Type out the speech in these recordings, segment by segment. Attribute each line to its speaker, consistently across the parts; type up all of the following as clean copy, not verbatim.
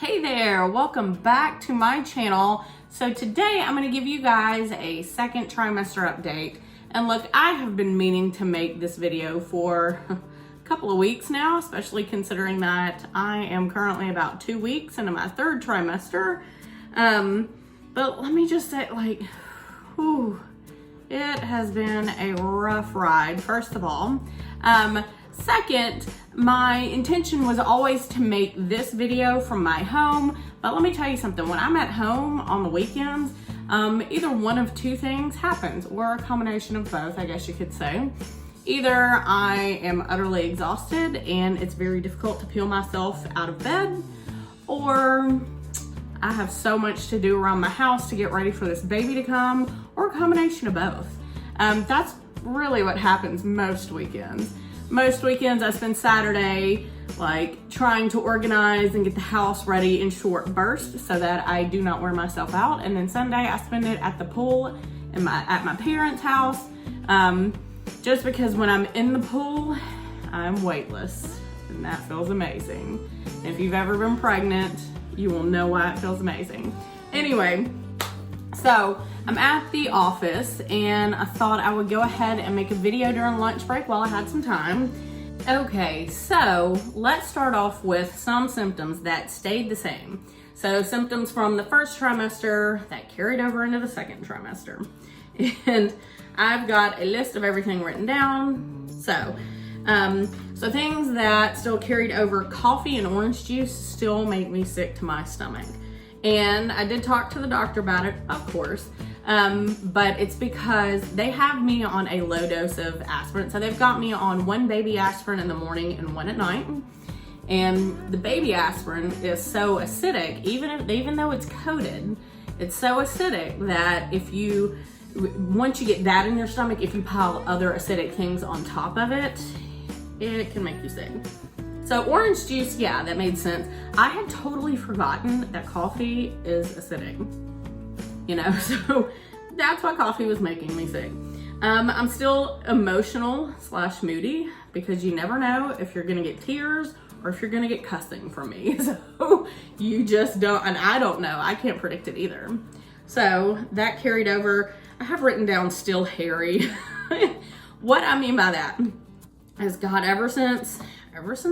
Speaker 1: Hey there, welcome back to my channel. So today I'm going to give you guys a second trimester update. And look, I have been meaning to make this video for a couple of weeks now, especially considering that I am currently about 2 weeks into my third trimester. But let me just say, whew, it has been a rough ride, first of all. Second, my intention was always to make this video from my home, but let me tell you something, when I'm at home on the weekends, either one of two things happens, or a combination of both, I guess you could say. Either I am utterly exhausted and it's very difficult to peel myself out of bed, or I have so much to do around my house to get ready for this baby to come, or a combination of both. That's really what happens most weekends. Most weekends I spend Saturday trying to organize and get the house ready in short bursts so that I do not wear myself out. And then Sunday I spend it at the pool at my parents' house. Just because when I'm in the pool, I'm weightless and that feels amazing. If you've ever been pregnant, you will know why it feels amazing. Anyway, so I'm at the office and I thought I would go ahead and make a video during lunch break while I had some time. Okay, so let's start off with some symptoms that stayed the same. So symptoms from the first trimester that carried over into the second trimester. And I've got a list of everything written down. So things that still carried over: coffee and orange juice still make me sick to my stomach. And I did talk to the doctor about it, of course, but it's because they have me on a low dose of aspirin. So they've got me on one baby aspirin in the morning and one at night. And the baby aspirin is so acidic, even though it's coated, it's so acidic that once you get that in your stomach, if you pile other acidic things on top of it, it can make you sick. So orange juice, yeah, that made sense. I had totally forgotten that coffee is acidic, so that's why coffee was making me sick. I'm still emotional / moody because you never know if you're gonna get tears or if you're gonna get cussing from me. So you just don't, and I don't know, I can't predict it either. So that carried over. I have written down still hairy. What I mean by that is, God, ever since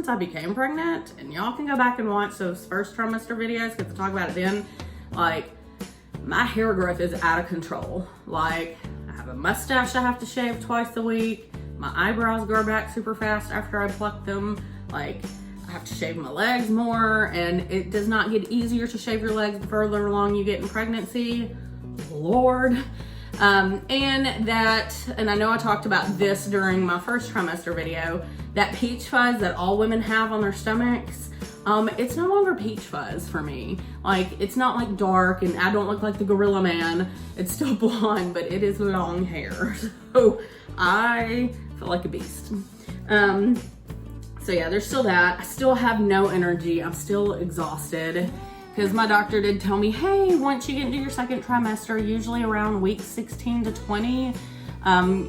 Speaker 1: I became pregnant, and y'all can go back and watch those first trimester videos because I talk about it then, my hair growth is out of control. I have a mustache I have to shave twice a week. My eyebrows grow back super fast after I pluck them. I have to shave my legs more, and it does not get easier to shave your legs the further along you get in pregnancy. Lord. And I know I talked about this during my first trimester video, that peach fuzz that all women have on their stomachs, it's no longer peach fuzz for me. It's not dark, and I don't look like the gorilla man. It's still blonde, but it is long hair. So I feel like a beast. So yeah, there's still that. I still have no energy. I'm still exhausted. Because my doctor did tell me, hey, once you get into your second trimester, usually around week 16 to 20,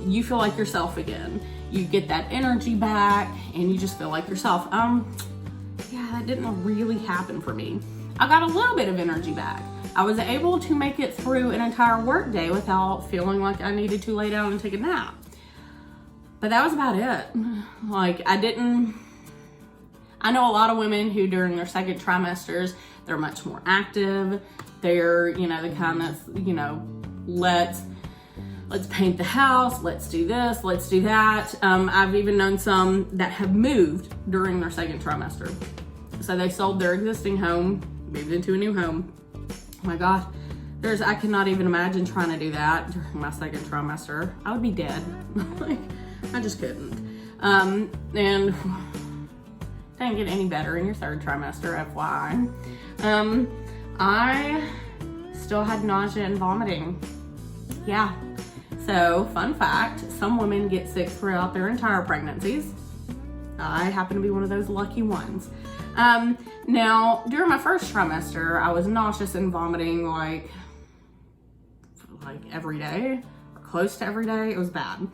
Speaker 1: you feel like yourself again. You get that energy back and you just feel like yourself. Yeah, that didn't really happen for me. I got a little bit of energy back. I was able to make it through an entire work day without feeling like I needed to lay down and take a nap. But that was about it. I know a lot of women who during their second trimesters, they're much more active. They're, the kind of, let's paint the house, let's do this, let's do that. I've even known some that have moved during their second trimester. So they sold their existing home, moved into a new home. Oh my God, I cannot even imagine trying to do that during my second trimester. I would be dead. I just couldn't. And didn't get any better in your third trimester, FYI. I still had nausea and vomiting. Yeah. So, fun fact, some women get sick throughout their entire pregnancies. I happen to be one of those lucky ones. Now, during my first trimester, I was nauseous and vomiting like every day, or close to every day. It was bad.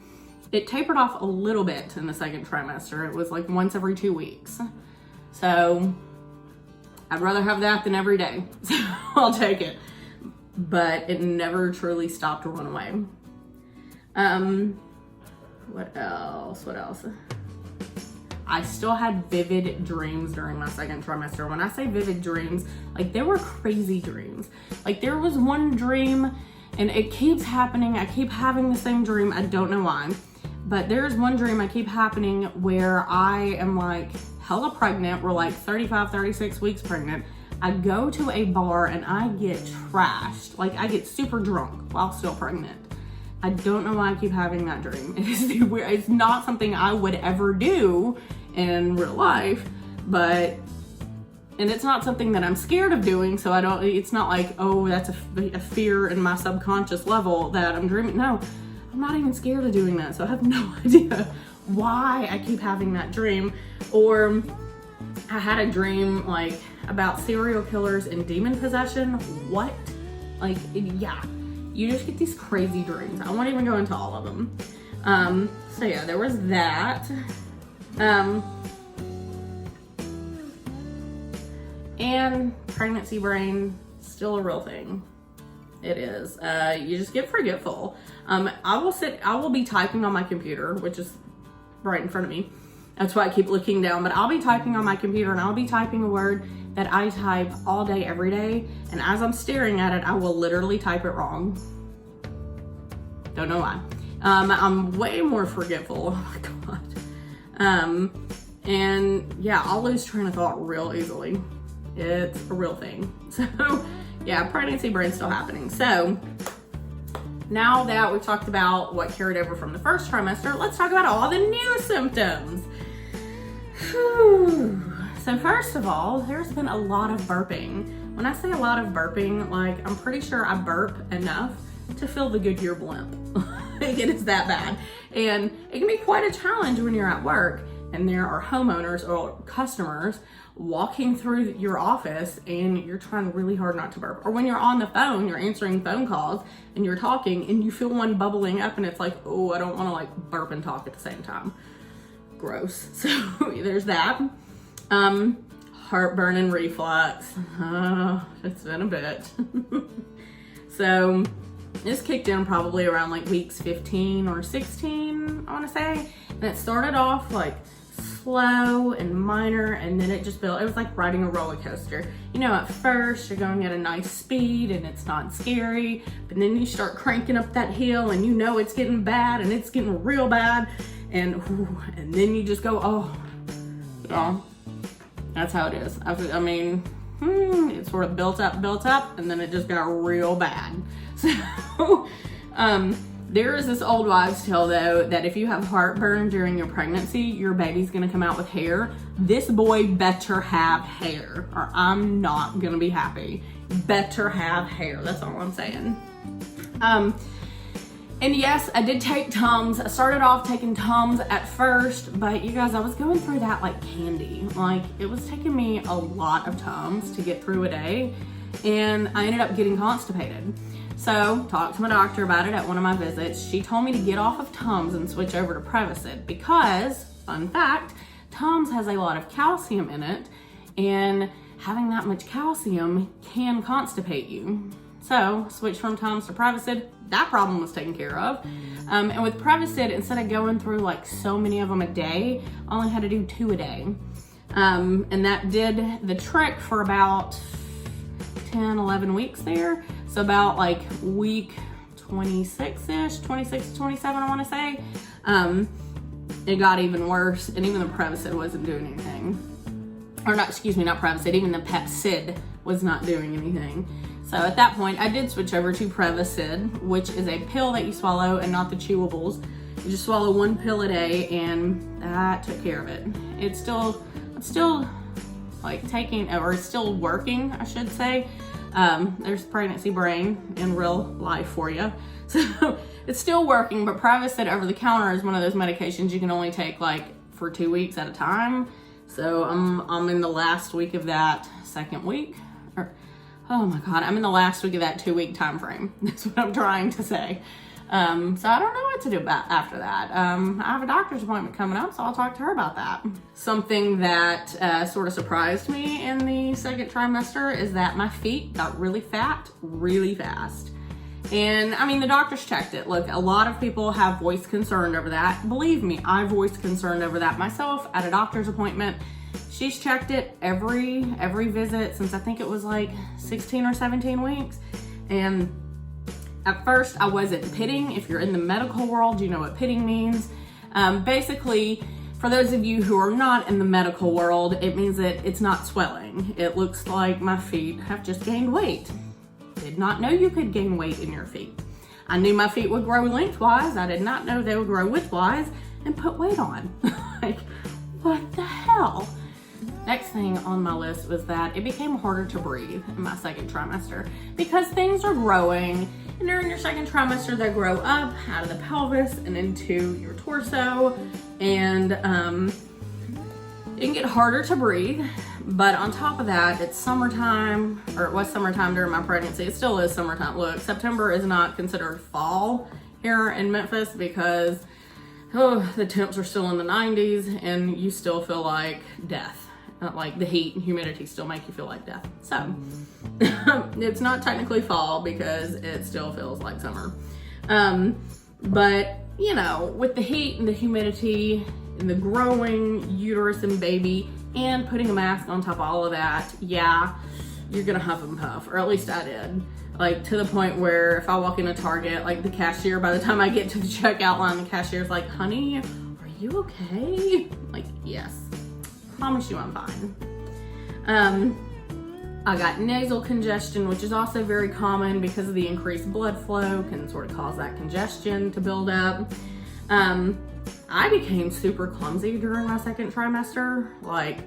Speaker 1: It tapered off a little bit in the second trimester. It was once every 2 weeks. So
Speaker 2: I'd rather have that than every day. So I'll take it. But it never truly stopped to run away. What else? I still had vivid dreams during my second trimester. When I say vivid dreams, like they were crazy dreams. Like there was one dream, and it keeps happening. I keep having the same dream. I don't know why. But there's one dream I keep happening where I am like hella pregnant. We're like 35, 36 weeks pregnant. I go to a bar and I get trashed. Like I get super drunk while still pregnant. I don't know why I keep having that dream. It is weird. It's not something I would ever do in real life, and it's not something that I'm scared of doing. So it's not like, oh, that's a fear in my subconscious level that I'm dreaming. No, I'm not even scared of doing that. So I have no idea why I keep having that dream. Or I had a dream like about serial killers and demon possession. What? Like, yeah, you just get these crazy dreams. I won't even go into all of them. So yeah, there was that. And pregnancy brain, still a real thing. It is. You just get forgetful. I will be typing on my computer, which is right in front of me. That's why I keep looking down, but I'll be typing on my computer and I'll be typing a word that I type all day, every day. And as I'm staring at it, I will literally type it wrong. Don't know why. I'm way more forgetful. Oh my God. And yeah, I'll lose train of thought real easily. It's a real thing. So yeah, pregnancy brain's still happening. So now that we've talked about what carried over from the first trimester, let's talk about all the new symptoms. Whew. So first of all, there's been a lot of burping. When I say a lot of burping, like I'm pretty sure I burp enough to fill the Goodyear blimp. Like it is that bad. And it can be quite a challenge when you're at work and there are homeowners or customers walking through your office and you're trying really hard not to burp. Or when you're on the phone, you're answering phone calls and you're talking and you feel one bubbling up and it's like, oh, I don't want to like burp and talk at the same time. Gross. So there's that. Heartburn and reflux. It's been a bit. So this kicked in probably around like weeks 15 or 16, I want to say. And it started off like slow and minor, and then it just built. It was like riding a roller coaster. You know, at first you're going at a nice speed and it's not scary, but then you start cranking up that hill and you know it's getting bad and it's getting real bad. And then you just go, oh, yeah, that's how it is. I mean, it sort of built up, and then it just got real bad. So, there is this old wives' tale though, that if you have heartburn during your pregnancy, your baby's gonna come out with hair. This boy better have hair, or I'm not gonna be happy. Better have hair, that's all I'm saying. And yes, I did take Tums. I started off taking Tums at first, but you guys, I was going through that like candy. Like it was taking me a lot of Tums to get through a day, and I ended up getting constipated. So talked to my doctor about it at one of my visits. She told me to get off of Tums and switch over to Prevacid because, fun fact, Tums has a lot of calcium in it, and having that much calcium can constipate you. So switched from Tums to Prevacid. That problem was taken care of. And with Prevacid, instead of going through like so many of them a day, I only had to do 2 a day. And that did the trick for about 10, 11 weeks there. So about like week 26-ish, 26 to 27, I want to say. It got even worse, and even the Prevacid wasn't doing anything. Or not, excuse me, not Prevacid, even the Pepcid was not doing anything. So at that point, I did switch over to Prevacid, which is a pill that you swallow and not the chewables. You just swallow 1 pill a day, and that took care of it. It's still like taking, or it's still working, I should say. There's pregnancy brain in real life for you. So it's still working, but Prevacid over the counter is one of those medications you can only take like for 2 weeks at a time. So I'm in the last week of that second week. Oh my God, I'm in the last week of that 2 week time frame. That's what I'm trying to say.
Speaker 1: So I don't know what to do after that. I have a doctor's appointment coming up, so I'll talk to her about that. Something that sort of surprised me in the second trimester is that my feet got really fat really fast. And I mean, the doctors checked it. Look, a lot of people have voiced concern over that. Believe me, I voiced concern over that myself at a doctor's appointment. She's checked it every visit since I think it was like 16 or 17 weeks. And at first I wasn't pitting. If you're in the medical world, you know what pitting means. Basically, for those of you who are not in the medical world, it means that it's not swelling. It looks like my feet have just gained weight. Did not know you could gain weight in your feet. I knew my feet would grow lengthwise. I did not know they would grow widthwise and put weight on. Like, what the hell? Next thing on my list was that it became harder to breathe in my second trimester because things are growing, and during your second trimester they grow up out of the pelvis and into your torso, and it can get harder to breathe. But on top of that, it's summertime, or it was summertime during my pregnancy. It still is summertime. Look, September is not considered fall here in Memphis because the temps are still in the 90s and you still feel like death. Like the heat and humidity still make you feel like death. So it's not technically fall because it still feels like summer. But you know, with the heat and the humidity and the growing uterus and baby and putting a mask on top of all of that, yeah, you're gonna huff and puff, or at least I did. Like, to the point where if I walk in a Target, like the cashier, by the time I get to the checkout line, the cashier's like, honey, are you okay? Like, yes, promise you I'm fine. I got nasal congestion, which is also very common because of the increased blood flow, can sort of cause that congestion to build up. I became super clumsy during my second trimester. Like,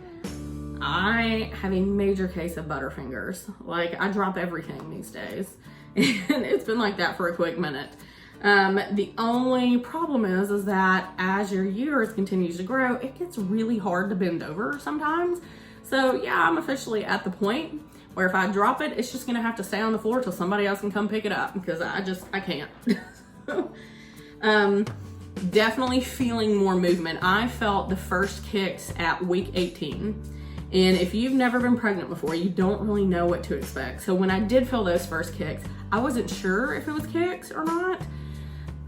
Speaker 1: I have a major case of butterfingers. Like, I drop everything these days. And it's been like that for a quick minute. The only problem is that as your uterus continues to grow, it gets really hard to bend over sometimes. So yeah, I'm officially at the point where if I drop it, it's just gonna have to stay on the floor till somebody else can come pick it up because I can't. Definitely feeling more movement. I felt the first kicks at week 18. And if you've never been pregnant before, you don't really know what to expect. So when I did feel those first kicks, I wasn't sure if it was kicks or not.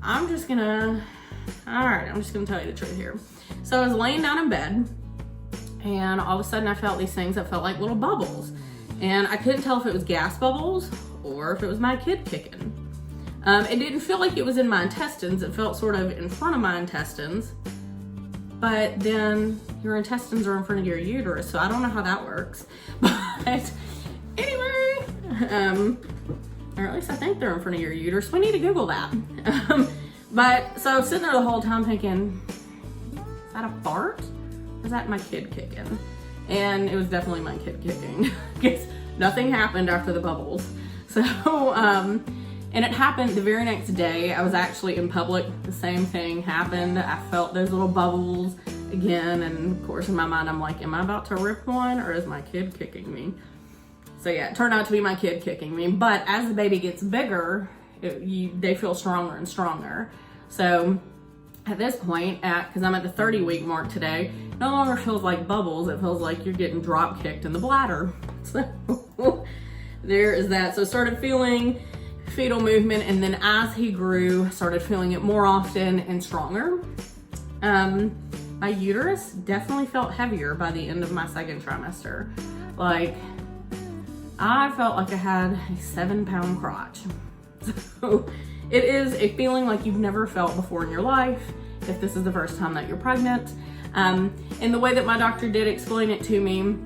Speaker 1: I'm just gonna tell you the truth here. So I was laying down in bed and all of a sudden I felt these things that felt like little bubbles. And I couldn't tell if it was gas bubbles or if it was my kid kicking. It didn't feel like it was in my intestines. It felt sort of in front of my intestines. But then your intestines are in front of your uterus, so I don't know how that works. But anyway, or at least I think they're in front of your uterus. We need to Google that. But so I was sitting there the whole time thinking, is that a fart? Or is that my kid kicking? And it was definitely my kid kicking because nothing happened after the bubbles. So, and it happened the very next day. I was actually in public. The same thing happened. I felt those little bubbles again. And of course in my mind, I'm like, am I about to rip one or is my kid kicking me? So yeah, it turned out to be my kid kicking me. But as the baby gets bigger, they feel stronger and stronger. So at this point, because I'm at the 30-week mark today, it no longer feels like bubbles. It feels like you're getting drop kicked in the bladder. So there is that. So started feeling fetal movement, and then as he grew, started feeling it more often and stronger. My uterus definitely felt heavier by the end of my second trimester. Like, I felt like I had a 7-pound crotch. So it is a feeling like you've never felt before in your life if this is the first time that you're pregnant. And the way that my doctor did explain it to me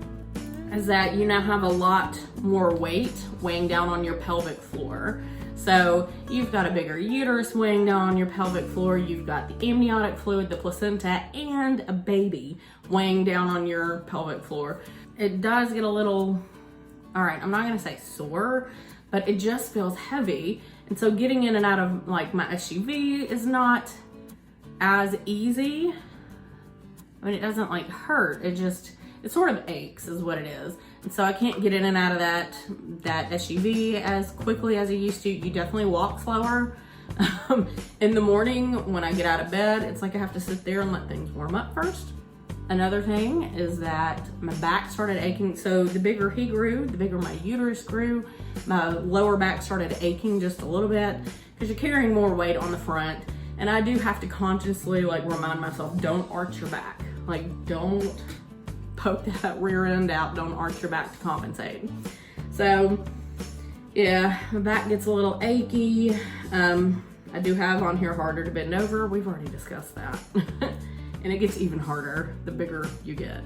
Speaker 1: is that you now have a lot more weight weighing down on your pelvic floor. So you've got a bigger uterus weighing down on your pelvic floor, you've got the amniotic fluid, the placenta, and a baby weighing down on your pelvic floor. It does get a little, all right, I'm not gonna say sore, but it just feels heavy. And so getting in and out of like my SUV is not as easy. I mean, it doesn't like hurt, it sort of aches is what it is. And so I can't get in and out of that SUV as quickly as I used to. You definitely walk slower,
Speaker 2: In the morning when I get out of bed, it's like I have to sit there and let things warm up first. Another thing is that my back started aching. So the bigger he grew, the bigger my uterus grew. My lower back started aching just a little bit because you're carrying more weight on the front. And I do have to consciously like remind myself, don't arch your back. Like, don't poke that rear end out. Don't arch your back to compensate. So yeah, my back gets a little achy. I do have on here harder to bend over. We've already discussed that. And it gets even harder the bigger you get.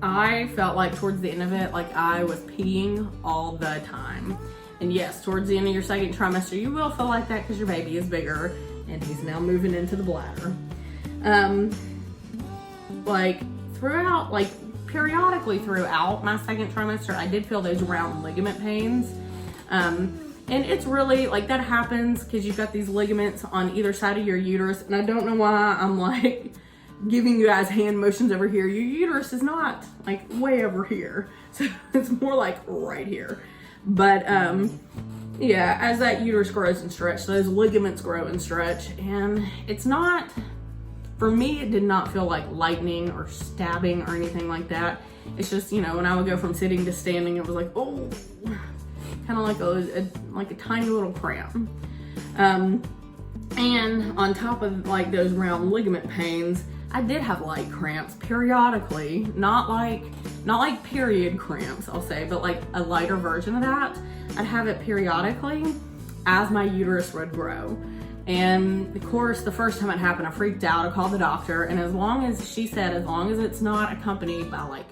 Speaker 2: I felt like towards the end of it, like I was peeing all the time. And yes, towards the end of your second trimester, you will feel like that because your baby is bigger and he's now moving into the bladder. Periodically throughout my second trimester, I did feel those round ligament pains. And it's really like that happens because you've got these ligaments on either side of your uterus. And I don't know why I'm like giving you guys hand motions over here. Your uterus is not like way over here. So it's more like right here. But yeah, as that uterus grows and stretches, those ligaments grow and stretch. And it's not, for me, it did not feel like lightning or stabbing or anything like that. It's just, you know, when I would go from sitting to standing, it was like, oh, kind of like a tiny little cramp. And on top of like those round ligament pains, I did have light cramps periodically, not like period cramps, I'll say, but like a lighter version of that. I'd have it periodically as my uterus would grow. And of course, the first time it happened, I freaked out. I called the doctor, and as long as it's not accompanied by like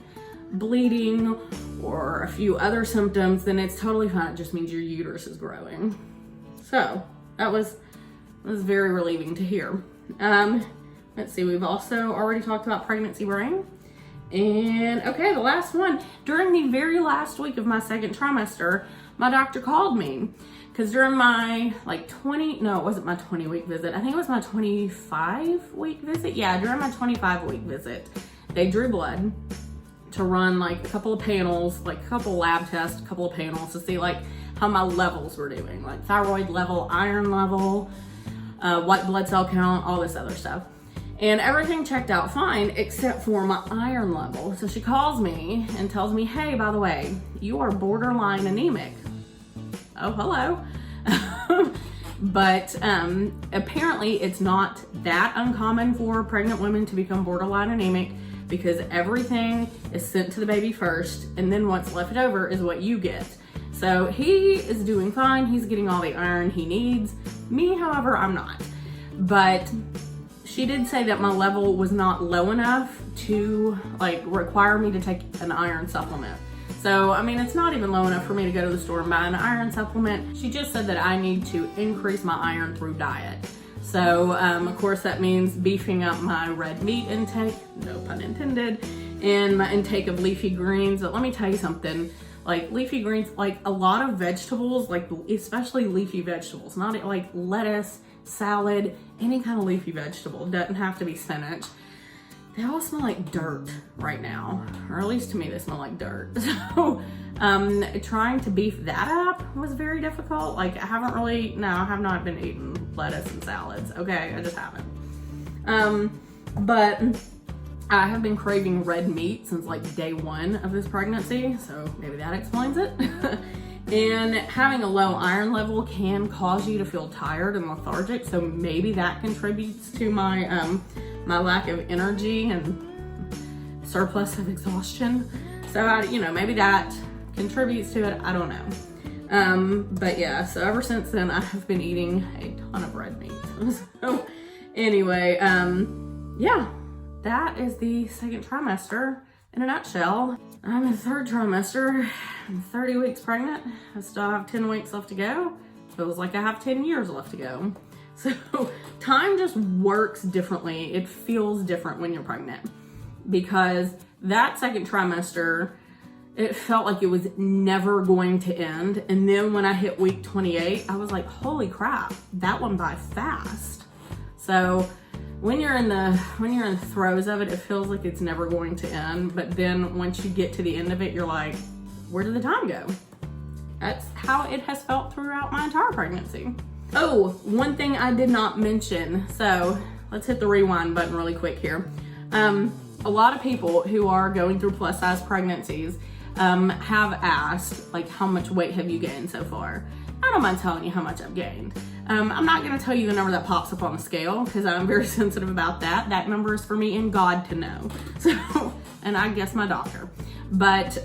Speaker 2: bleeding or a few other symptoms, then it's totally fine. It just means your uterus is growing. So that was very relieving to hear. Let's see, we've also already talked about pregnancy brain. And okay, the last one. During the very last week of my second trimester, my doctor called me because during my it wasn't my 20-week visit. I think it was my 25-week visit. Yeah, during my 25-week visit, they drew blood to run like a couple of panels, like a couple lab tests, a couple of panels to see like how my levels were doing, like thyroid level, iron level, white blood cell count, all this other stuff. And everything checked out fine except for my iron level. So she calls me and tells me, hey, by the way, you are borderline anemic. Oh, hello. But apparently it's not that uncommon for pregnant women to become borderline anemic because everything is sent to the baby first, and then what's left over is what you get. So he is doing fine. He's getting all the iron he needs. Me, however, I'm not. But she did say that my level was not low enough to like require me to take an iron supplement. So, I mean, it's not even low enough for me to go to the store and buy an iron supplement. She just said that I need to increase my iron through diet. So, of course, that means beefing up my red meat intake, no pun intended, and my intake of leafy greens. But let me tell you something, like leafy greens, like a lot of vegetables, like especially leafy vegetables, not like lettuce, salad, any kind of leafy vegetable, doesn't have to be spinach. They all smell like dirt right now, or at least to me they smell like dirt. So trying to beef that up was very difficult. Like I have not been eating lettuce and salads. Okay, I just haven't. But I have been craving red meat since like day one of this pregnancy, so maybe that explains it. And having a low iron level can cause you to feel tired and lethargic, so maybe that contributes to my my lack of energy and surplus of exhaustion. So maybe that contributes to it. I don't know. But yeah, so ever since then I have been eating a ton of red meat. So anyway, yeah, that is the second trimester in a nutshell. I'm in the third trimester. I'm 30 weeks pregnant. I still have 10 weeks left to go. Feels like I have 10 years left to go. So time just works differently. It feels different when you're pregnant because that second trimester, it felt like it was never going to end. And then when I hit week 28, I was like, holy crap, that went by fast. So when you're in the throes of it, it feels like it's never going to end. But then once you get to the end of it, you're like, where did the time go?
Speaker 1: that's how it has felt throughout my entire pregnancy. Oh, one thing I did not mention. So let's hit the rewind button really quick here. A lot of people who are going through plus size pregnancies have asked, like, how much weight have you gained so far? I don't mind telling you how much I've gained. I'm not gonna tell you the number that pops up on the scale because I'm very sensitive about that. That number is for me and God to know. So, and I guess my doctor. But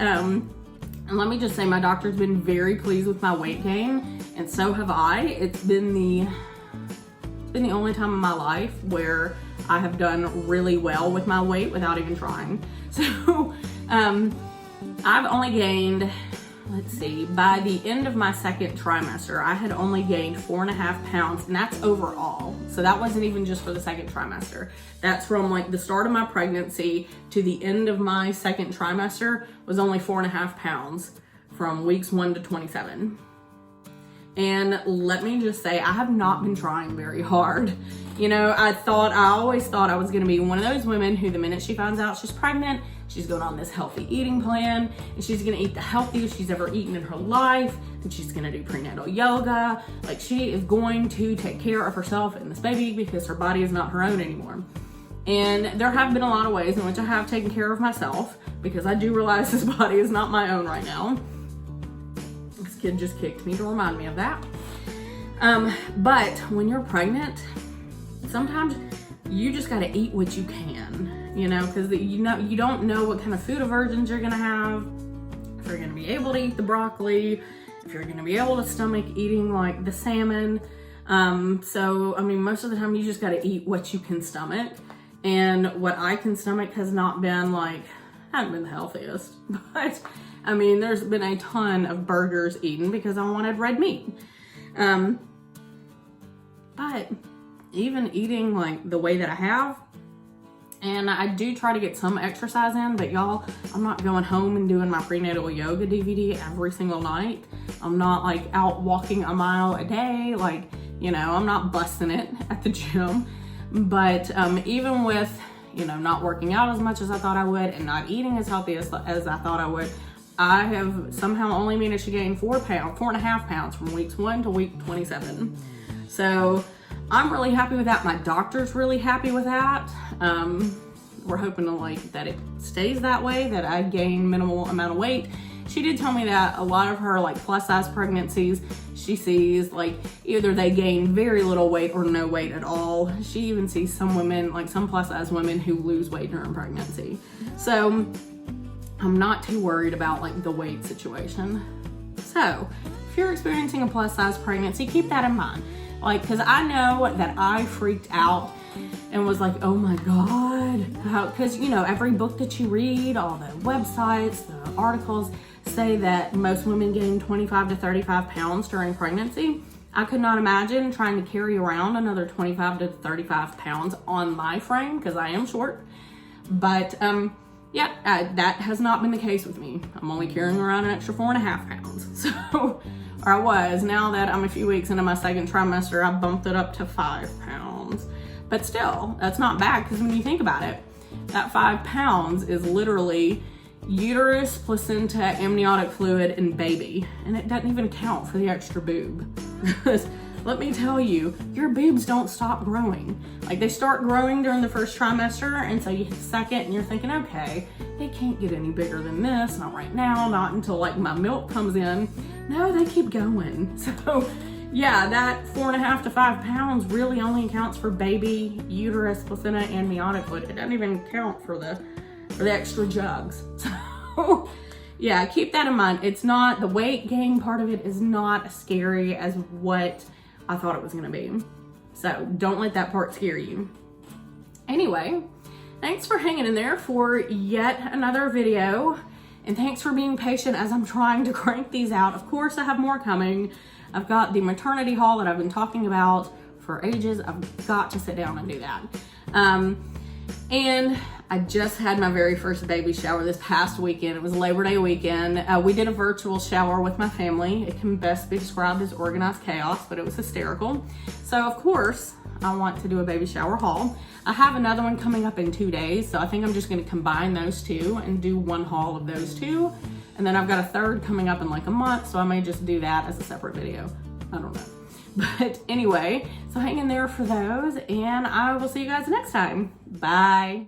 Speaker 1: and let me just say, my doctor's been very pleased with my weight gain, and so have I. It's been the only time in my life where I have done really well with my weight without even trying. So I've only gained, let's see, by the end of my second trimester, I had only gained 4.5 pounds, and that's overall. So that wasn't even just for the second trimester. That's from like the start of my pregnancy to the end of my second trimester was only 4.5 pounds from weeks 1 to 27. And let me just say, I have not been trying very hard. You know, I always thought I was gonna be one of those women who the minute she finds out she's pregnant, she's going on this healthy eating plan, and she's gonna eat the healthiest she's ever eaten in her life, and she's gonna do prenatal yoga. Like, she is going to take care of herself and this baby because her body is not her own anymore. And there have been a lot of ways in which I have taken care of myself because I do realize this body is not my own right now. This kid just kicked me to remind me of that. But when you're pregnant, sometimes you just gotta eat what you can, you know, because you don't know what kind of food aversions you're gonna have, if you're gonna be able to eat the broccoli, if you're gonna be able to stomach eating like the salmon. So, I mean, most of the time you just gotta eat what you can stomach. And what I can stomach has not been hasn't been the healthiest, but I mean, there's been a ton of burgers eaten because I wanted red meat. But even eating like the way that I have, and I do try to get some exercise in, but y'all, I'm not going home and doing my prenatal yoga DVD every single night. I'm not like out walking a mile a day. Like, you know, I'm not busting it at the gym. But even with, you know, not working out as much as I thought I would and not eating as healthy as I thought I would, I have somehow only managed to gain 4.5 pounds from weeks 1 to week 27. So I'm really happy with that. My doctor's really happy with that. We're hoping to that it stays that way, that I gain minimal amount of weight. She did tell me that a lot of her plus size pregnancies, she sees either they gain very little weight or no weight at all. She even sees some women, some plus size women, who lose weight during pregnancy. So I'm not too worried about the weight situation. So if you're experiencing a plus size pregnancy, keep that in mind. Because I know that I freaked out and was like, oh my God. Because, you know, every book that you read, all the websites, the articles say that most women gain 25 to 35 pounds during pregnancy. I could not imagine trying to carry around another 25 to 35 pounds on my frame because I am short. But that has not been the case with me. I'm only carrying around an extra 4.5 pounds. So, or I was. Now that I'm a few weeks into my second trimester, I bumped it up to 5 pounds. But still, that's not bad because when you think about it, that 5 pounds is literally uterus, placenta, amniotic fluid, and baby. And it doesn't even count for the extra boob. Because let me tell you, your boobs don't stop growing. They start growing during the first trimester, and so you hit the second and you're thinking, okay, they can't get any bigger than this, not right now, not until my milk comes in. No, they keep going. So yeah, that 4.5 to 5 pounds really only accounts for baby, uterus, placenta, and amniotic fluid. It doesn't even count for the extra jugs. So yeah, keep that in mind. It's not, the weight gain part of it is not as scary as what I thought it was gonna be. So don't let that part scare you. Anyway, thanks for hanging in there for yet another video. And thanks for being patient as I'm trying to crank these out. Of course, I have more coming. I've got the maternity haul that I've been talking about for ages. I've got to sit down and do that. And I just had my very first baby shower this past weekend. It was Labor Day weekend. We did a virtual shower with my family. It can best be described as organized chaos, but it was hysterical. So of course, I want to do a baby shower haul. I have another one coming up in 2 days, so I think I'm just gonna combine those two and do one haul of those two. And then I've got a third coming up in like a month, so I may just do that as a separate video. I don't know. But anyway, so hang in there for those, and I will see you guys next time. Bye.